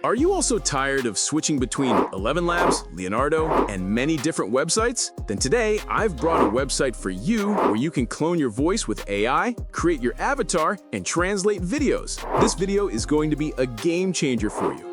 Are you also tired of switching between ElevenLabs, Leonardo, and many different websites? Then today, I've brought a website for you where you can clone your voice with AI, create your avatar, and translate videos. This video is going to be a game changer for you.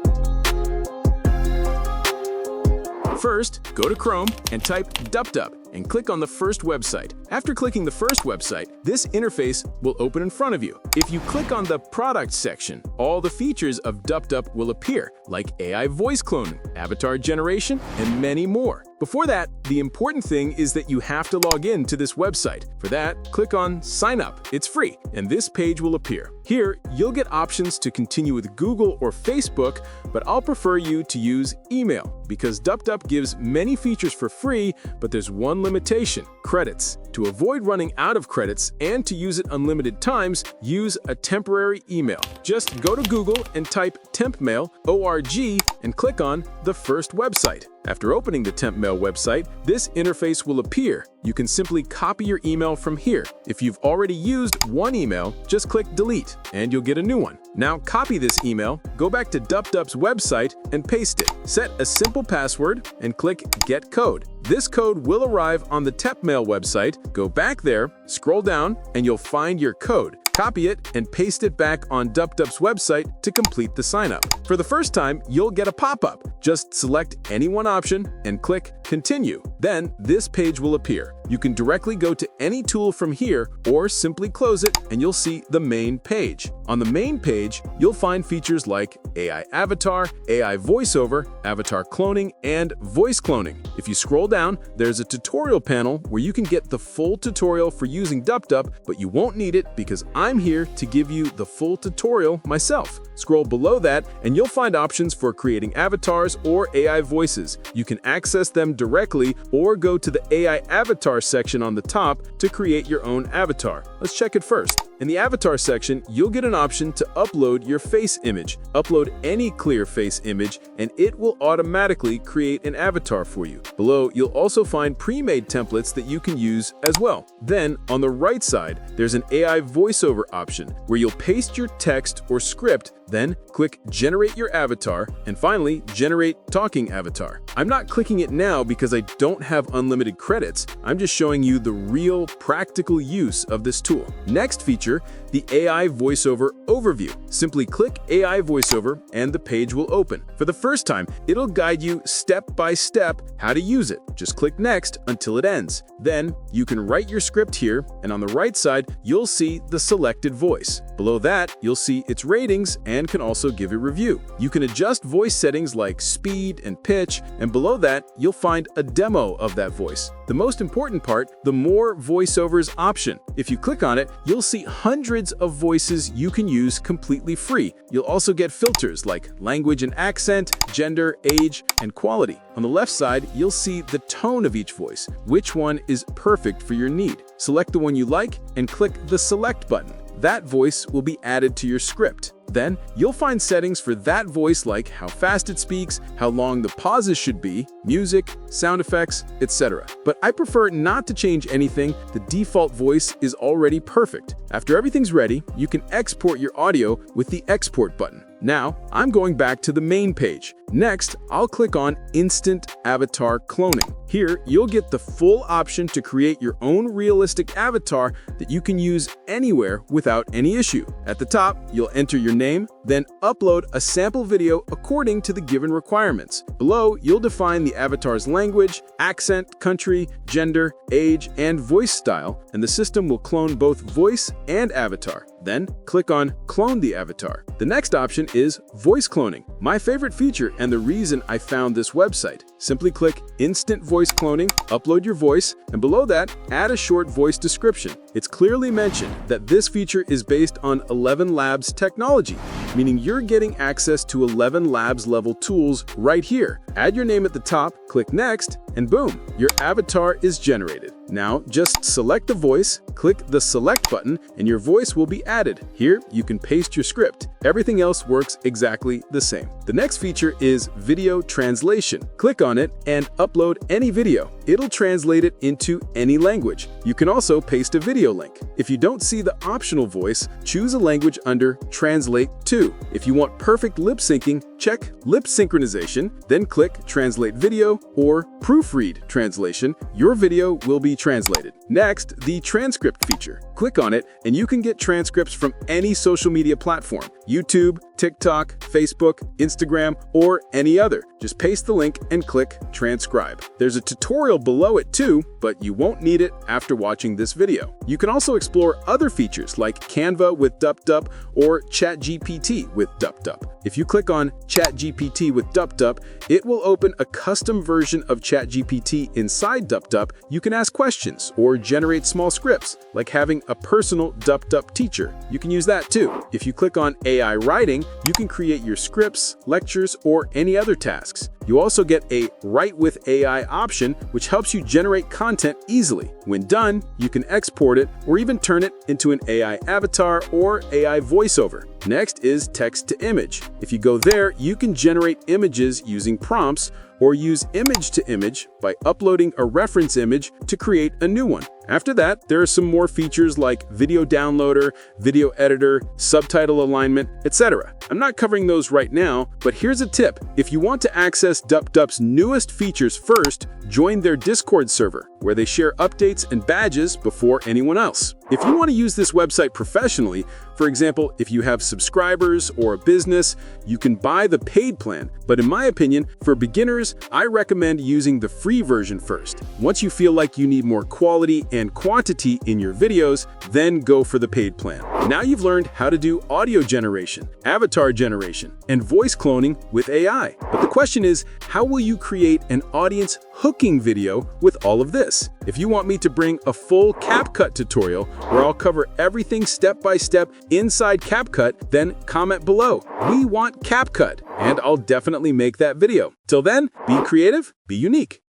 First, go to Chrome and type DupDup and click on the first website. After clicking the first website, this interface will open in front of you. If you click on the Product section, all the features of DupDup will appear, like AI voice cloning, avatar generation, and many more. Before that, the important thing is that you have to log in to this website. For that, click on Sign Up. It's free, and this page will appear. Here, you'll get options to continue with Google or Facebook, but I'll prefer you to use email because DupDup gives many features for free, but there's one limitation: credits. To avoid running out of credits and to use it unlimited times, use a temporary email. Just go to Google and type tempmail.org and click on the first website. After opening the TempMail website, this interface will appear. You can simply copy your email from here. If you've already used one email, just click Delete, and you'll get a new one. Now copy this email, go back to DupDup's website, and paste it. Set a simple password and click Get Code. This code will arrive on the TempMail website. Go back there, scroll down, and you'll find your code. Copy it and paste it back on DupDup's website to complete the sign-up. For the first time, you'll get a pop-up. Just select any one option and click Continue. Then this page will appear. You can directly go to any tool from here or simply close it and you'll see the main page. On the main page, you'll find features like AI avatar, AI voiceover, avatar cloning, and voice cloning. If you scroll down, there's a tutorial panel where you can get the full tutorial for using DupDup, but you won't need it because I'm here to give you the full tutorial myself. Scroll below that and you'll find options for creating avatars or AI voices. You can access them directly or go to the AI avatar section on the top to create your own avatar. Let's check it first. In the avatar section, you'll get an option to upload your face image. Upload any clear face image and it will automatically create an avatar for you. Below, you'll also find pre-made templates that you can use as well. Then, on the right side, there's an AI voiceover option where you'll paste your text or script, then click Generate Your Avatar, and finally, Generate Talking Avatar. I'm not clicking it now because I don't have unlimited credits. I'm just showing you the real practical use of this tool. Next feature, the AI VoiceOver Overview. Simply click AI VoiceOver and the page will open. For the first time, it'll guide you step by step how to use it. Just click Next until it ends. Then you can write your script here, and on the right side, you'll see the selected voice. Below that, you'll see its ratings and can also give a review. You can adjust voice settings like speed and pitch, and below that, you'll find a demo of that voice. The most important part, the More Voiceovers option. If you click on it, you'll see hundreds of voices you can use completely free. You'll also get filters like language and accent, gender, age, and quality. On the left side, you'll see the tone of each voice, which one is perfect for your need. Select the one you like and click the Select button. That voice will be added to your script. Then, you'll find settings for that voice like how fast it speaks, how long the pauses should be, music, sound effects, etc. But I prefer not to change anything. The default voice is already perfect. After everything's ready, you can export your audio with the Export button. Now, I'm going back to the main page. Next, I'll click on Instant Avatar Cloning. Here, you'll get the full option to create your own realistic avatar that you can use anywhere without any issue. At the top, you'll enter your name, then upload a sample video according to the given requirements. Below, you'll define the avatar's language, accent, country, gender, age, and voice style, and the system will clone both voice and avatar. Then, click on Clone the Avatar. The next option is Voice Cloning, my favorite feature and the reason I found this website. Simply click Instant Voice Cloning, upload your voice, and below that, add a short voice description. It's clearly mentioned that this feature is based on ElevenLabs technology, meaning you're getting access to ElevenLabs level tools right here. Add your name at the top, click Next, and boom, your avatar is generated. Now, just select the voice, click the Select button, and your voice will be added. Here, you can paste your script. Everything else works exactly the same. The next feature is Video Translation. Click on it and upload any video. it'll translate it into any language. You can also paste a video link. If you don't see the optional voice, choose a language under Translate to. If you want perfect lip syncing, check Lip Synchronization, then click Translate Video or Proofread Translation. Your video will be translated. Next, the transcript feature. Click on it and you can get transcripts from any social media platform: YouTube, TikTok, Facebook, Instagram, or any other. Just paste the link and click Transcribe. There's a tutorial below it too, but you won't need it after watching this video. You can also explore other features like Canva with DupDup or ChatGPT with DupDup. If you click on ChatGPT with DupDup, it will open a custom version of ChatGPT inside DupDup. You can ask questions or generate small scripts, like having a personal DupDup teacher. You can use that too. If you click on AI Writing, you can create your scripts, lectures, or any other tasks. You also get a Write with AI option, which helps you generate content easily. When done, you can export it or even turn it into an AI avatar or AI voiceover. Next is text to image. If you go there, you can generate images using prompts or use image to image by uploading a reference image to create a new one. After that, there are some more features like video downloader, video editor, subtitle alignment, etc. I'm not covering those right now, but here's a tip. If you want to access DupDup's newest features first, join their Discord server, where they share updates and badges before anyone else. If you want to use this website professionally, for example, if you have subscribers or a business, you can buy the paid plan. But in my opinion, for beginners, I recommend using the free version first. Once you feel like you need more quality and quantity in your videos, then go for the paid plan. Now you've learned how to do audio generation, avatar generation, and voice cloning with AI. But the question is, how will you create an audience hooking video with all of this? If you want me to bring a full CapCut tutorial where I'll cover everything step by step inside CapCut, then comment below. We want CapCut, and I'll definitely make that video. Till then, be creative, be unique.